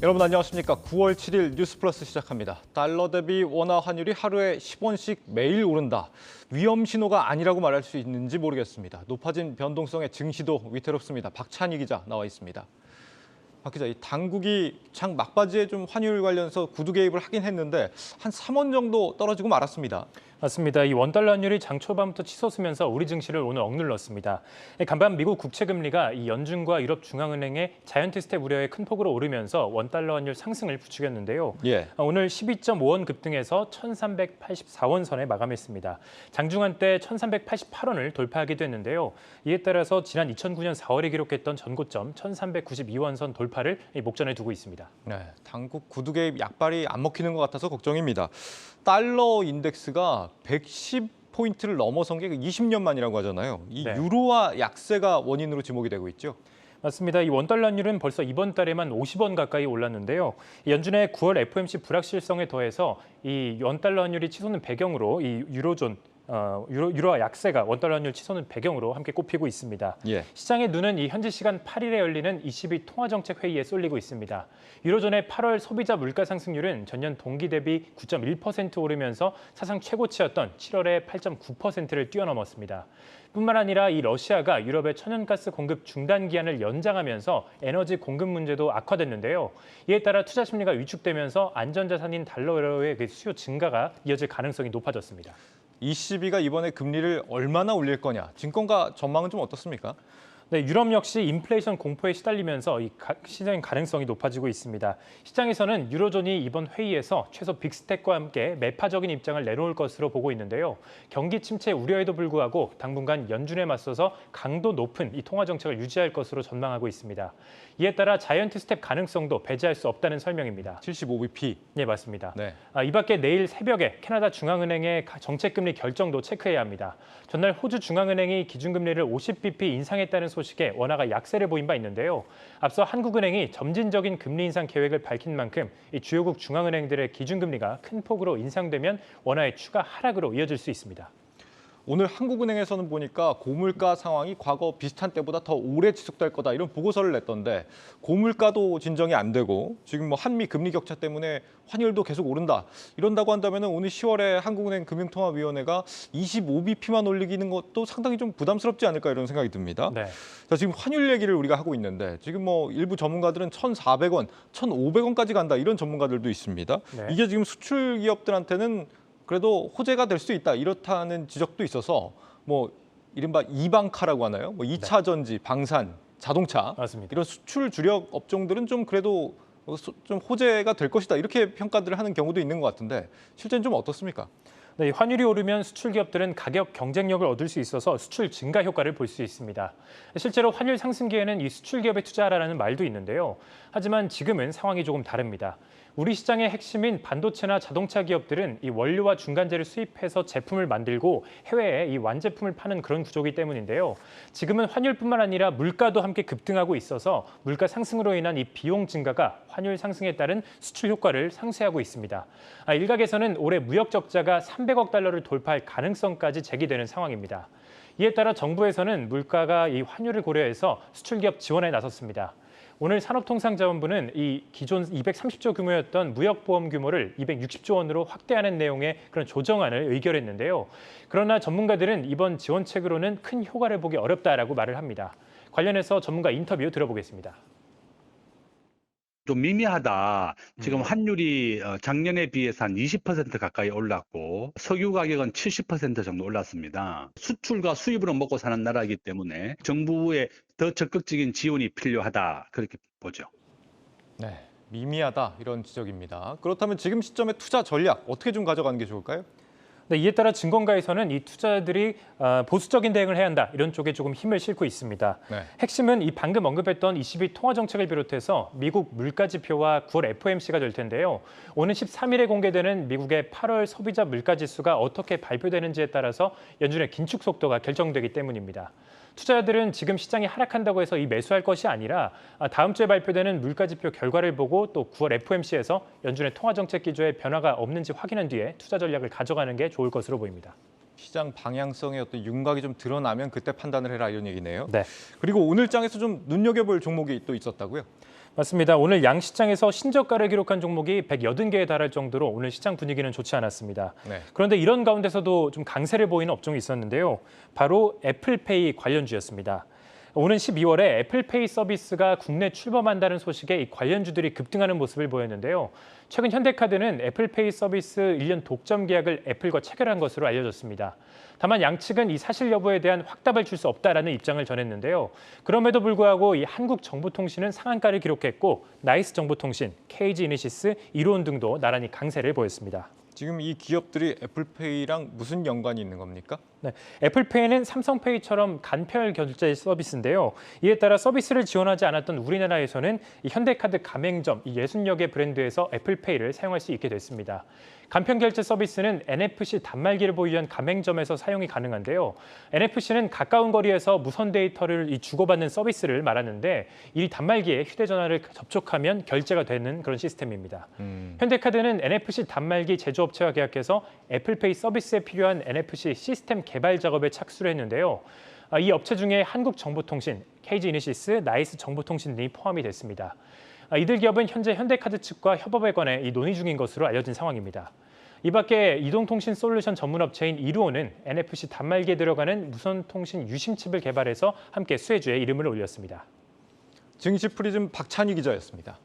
여러분 안녕하십니까. 9월 7일 뉴스플러스 시작합니다. 달러 대비 원화 환율이 하루에 10원씩 매일 오른다. 위험 신호가 아니라고 말할 수 있는지 모르겠습니다. 높아진 변동성의 증시도 위태롭습니다. 박찬희 기자 나와 있습니다. 박 기자, 이 당국이 장 막바지에 좀 환율 관련해서 구두 개입을 하긴 했는데 한 3원 정도 떨어지고 말았습니다. 맞습니다. 이 원달러 환율이 장 초반부터 치솟으면서 우리 증시를 오늘 억눌렀습니다. 간밤 미국 국채금리가 이 연준과 유럽 중앙은행의 자이언트 스텝 우려에 큰 폭으로 오르면서 원달러 환율 상승을 부추겼는데요. 오늘 12.5원 급등해서 1,384원 선에 마감했습니다. 장중한 때 1,388원을 돌파하기도 했는데요. 이에 따라서 지난 2009년 4월에 기록했던 전고점 1,392원 선 돌파를 목전에 두고 있습니다. 네, 당국 구두 개입 약발이 안 먹히는 것 같아서 걱정입니다. 달러 인덱스가 110포인트를 넘어선 게 20년 만이라고 하잖아요. 이 유로화 약세가 원인으로 지목이 되고 있죠. 맞습니다. 이 원달러 환율은 벌써 이번 달에만 50원 가까이 올랐는데요. 연준의 9월 FOMC 불확실성에 더해서 이 원달러 환율이 치솟는 배경으로 이 유로화 약세가 원달러 환율 치솟는 배경으로 함께 꼽히고 있습니다. 시장의 눈은 이 현지 시간 8일에 열리는 ECB 통화정책회의에 쏠리고 있습니다. 유로존의 8월 소비자 물가 상승률은 전년 동기 대비 9.1% 오르면서 사상 최고치였던 7월의 8.9%를 뛰어넘었습니다. 뿐만 아니라 이 러시아가 유럽의 천연가스 공급 중단 기한을 연장하면서 에너지 공급 문제도 악화됐는데요. 이에 따라 투자 심리가 위축되면서 안전자산인 달러의 수요 증가가 이어질 가능성이 높아졌습니다. ECB가 이번에 금리를 얼마나 올릴 거냐, 증권가 전망은 좀 어떻습니까? 네, 유럽 역시 인플레이션 공포에 시달리면서 시장의 가능성이 높아지고 있습니다. 시장에서는 유로존이 이번 회의에서 최소 빅스텝과 함께 매파적인 입장을 내놓을 것으로 보고 있는데요. 경기 침체 우려에도 불구하고 당분간 연준에 맞서서 강도 높은 이 통화 정책을 유지할 것으로 전망하고 있습니다. 이에 따라 자이언트 스텝 가능성도 배제할 수 없다는 설명입니다. 75bp. 네, 맞습니다. 이 밖에 내일 새벽에 캐나다 중앙은행의 정책금리 결정도 체크해야 합니다. 전날 호주 중앙은행이 기준금리를 50bp 인상했다는 소식에 원화가 약세를 보인 바 있는데요. 앞서 한국은행이 점진적인 금리 인상 계획을 밝힌 만큼 이 주요국 중앙은행들의 기준금리가 큰 폭으로 인상되면 원화의 추가 하락으로 이어질 수 있습니다. 오늘 한국은행에서는 보니까 고물가 상황이 과거 비슷한 때보다 더 오래 지속될 거다 이런 보고서를 냈던데 고물가도 진정이 안 되고 지금 뭐 한미 금리 격차 때문에 환율도 계속 오른다 이런다고 한다면 오늘 10월에 한국은행 금융통화위원회가 25bp만 올리기는 것도 상당히 좀 부담스럽지 않을까 이런 생각이 듭니다. 자, 지금 환율 얘기를 우리가 하고 있는데 지금 뭐 일부 전문가들은 1,400원, 1,500원까지 간다 이런 전문가들도 있습니다. 이게 지금 수출 기업들한테는 그래도 호재가 될 수 있다 이렇다는 지적도 있어서 뭐 이른바 이방카라고 하나요? 뭐 2차 전지, 방산, 자동차 맞습니다. 이런 수출 주력 업종들은 좀 그래도 좀 호재가 될 것이다 이렇게 평가들을 하는 경우도 있는 것 같은데 실제는 좀 어떻습니까? 네, 환율이 오르면 수출 기업들은 가격 경쟁력을 얻을 수 있어서 수출 증가 효과를 볼 수 있습니다. 실제로 환율 상승기에는 이 수출 기업에 투자하라는 말도 있는데요. 하지만 지금은 상황이 조금 다릅니다. 우리 시장의 핵심인 반도체나 자동차 기업들은 이 원료와 중간재를 수입해서 제품을 만들고 해외에 이 완제품을 파는 그런 구조이기 때문인데요. 지금은 환율뿐만 아니라 물가도 함께 급등하고 있어서 물가 상승으로 인한 이 비용 증가가 환율 상승에 따른 수출 효과를 상쇄하고 있습니다. 일각에서는 올해 무역 적자가 300억 달러를 돌파할 가능성까지 제기되는 상황입니다. 이에 따라 정부에서는 물가가 이 환율을 고려해서 수출 기업 지원에 나섰습니다. 오늘 산업통상자원부는 이 기존 230조 규모였던 무역보험 규모를 260조 원으로 확대하는 내용의 그런 조정안을 의결했는데요. 그러나 전문가들은 이번 지원책으로는 큰 효과를 보기 어렵다라고 말을 합니다. 관련해서 전문가 인터뷰 들어보겠습니다. 좀 미미하다. 지금 환율이 작년에 비해서 한 20% 가까이 올랐고 석유 가격은 70% 정도 올랐습니다. 수출과 수입으로 먹고 사는 나라이기 때문에 정부의 더 적극적인 지원이 필요하다. 그렇게 보죠. 네, 미미하다 이런 지적입니다. 그렇다면 지금 시점의 투자 전략 어떻게 좀 가져가는 게 좋을까요? 네, 이에 따라 증권가에서는 이 투자들이 보수적인 대응을 해야 한다 이런 쪽에 조금 힘을 싣고 있습니다. 핵심은 이 방금 언급했던 ECB 통화 정책을 비롯해서 미국 물가 지표와 9월 FOMC가 될 텐데요. 오는 13일에 공개되는 미국의 8월 소비자 물가 지수가 어떻게 발표되는지에 따라서 연준의 긴축 속도가 결정되기 때문입니다. 투자자들은 지금 시장이 하락한다고 해서 이 매수할 것이 아니라 다음 주에 발표되는 물가지표 결과를 보고 또 9월 FOMC에서 연준의 통화정책 기조에 변화가 없는지 확인한 뒤에 투자 전략을 가져가는 게 좋을 것으로 보입니다. 시장 방향성의 어떤 윤곽이 좀 드러나면 그때 판단을 해라 이런 얘기네요. 그리고 오늘 장에서 좀 눈여겨볼 종목이 또 있었다고요? 맞습니다. 오늘 양 시장에서 신저가를 기록한 종목이 180개에 달할 정도로 오늘 시장 분위기는 좋지 않았습니다. 네. 그런데 이런 가운데서도 좀 강세를 보이는 업종이 있었는데요. 바로 애플페이 관련주였습니다. 오는 12월에 애플페이 서비스가 국내 출범한다는 소식에 이 관련주들이 급등하는 모습을 보였는데요. 최근 현대카드는 애플페이 서비스 1년 독점 계약을 애플과 체결한 것으로 알려졌습니다. 다만 양측은 이 사실 여부에 대한 확답을 줄 수 없다라는 입장을 전했는데요. 그럼에도 불구하고 이 한국정보통신은 상한가를 기록했고 나이스 정보통신, KG 이니시스, 이로운 등도 나란히 강세를 보였습니다. 지금 이 기업들이 애플페이랑 무슨 연관이 있는 겁니까? 네, 애플페이는 삼성페이처럼 간편 결제 서비스인데요. 이에 따라 서비스를 지원하지 않았던 우리나라에서는 이 현대카드 가맹점 60여 개 브랜드에서 애플페이를 사용할 수 있게 됐습니다. 간편 결제 서비스는 NFC 단말기를 보유한 가맹점에서 사용이 가능한데요. NFC는 가까운 거리에서 무선 데이터를 주고받는 서비스를 말하는데 이 단말기에 휴대전화를 접촉하면 결제가 되는 그런 시스템입니다. 현대카드는 NFC 단말기 제조업체와 계약해서 애플페이 서비스에 필요한 NFC 시스템 개발 작업에 착수를 했는데요. 이 업체 중에 한국정보통신, KG 이니시스, 나이스 정보통신 등이 포함이 됐습니다. 이들 기업은 현재 현대카드 측과 협업에 관해 논의 중인 것으로 알려진 상황입니다. 이 밖에 이동통신 솔루션 전문업체인 이루온은 NFC 단말기에 들어가는 무선통신 유심칩을 개발해서 함께 수혜주에 이름을 올렸습니다. 증시 프리즘 박찬희 기자였습니다.